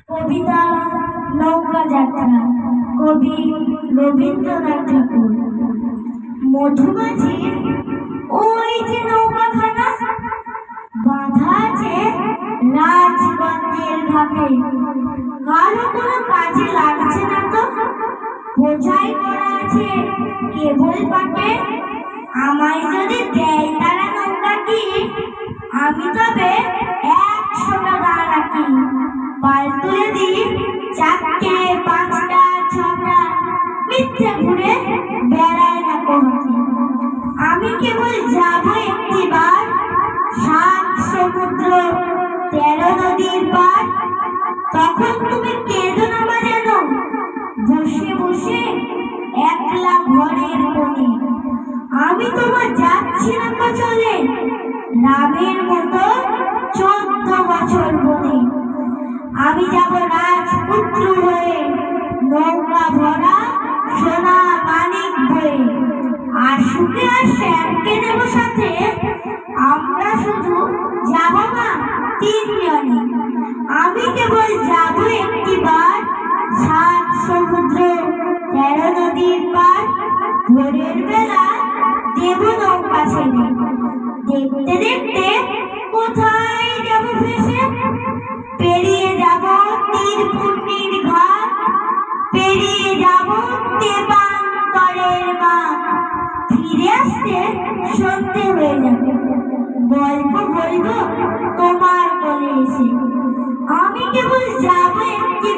কবিতা নৌকা যাত্রা, কবি রবীন্দ্রনাথ ঠাকুর। মধুমাছির ওই যে নৌকাখানা বাঁধা আছে রাজগঞ্জের ঘাটে, কারো কোনো কাজে লাগছে না তো, বোঝাই করা আছে কেবল পাটে। আমায় যদি দেয় তারা নৌকাটি, আমি তবে 100 টাকা রাখি। পাল তুলে দিই 4টে 5টা 6টা, মিথ্যে ঘুরে বেড়ায় না কোহাটি। আমি কেবল যাবো একটিবার 7 সমুদ্র 13 নদীর পার। তখন তুমি কেঁদো না বা যেন, বসে বসে একলা ঘরের কোণে। আমি তোমার যাচ্ছি না তো চলে, রামের মতো 14 বছর বনে। আমি যাব রাজপুত্র হয়ে, নৌকা ভরা সোনা মানিক বয়ে। আর সুখে আর শ্যামকে দেব সাথে, আমরা শুধু যাব না 3 জনে। আমি কেবল যাব একটিবার 7 সমুদ্র 13 নদীর পার। ভোরের বেলা দেব নৌকা ছেড়ে, দেখতে দেখতে কোথায় যাব ভেসে। পেরিয়ে যাব তীরপুর্ণির ঘাট, পেরিয়ে যাব তেপান্তরের মাঠ। ফিরে আসতে সন্ধে হয়ে যাবে, গল্প বলবো তোমার কোলে এসে। আমি কেবল যাব একটি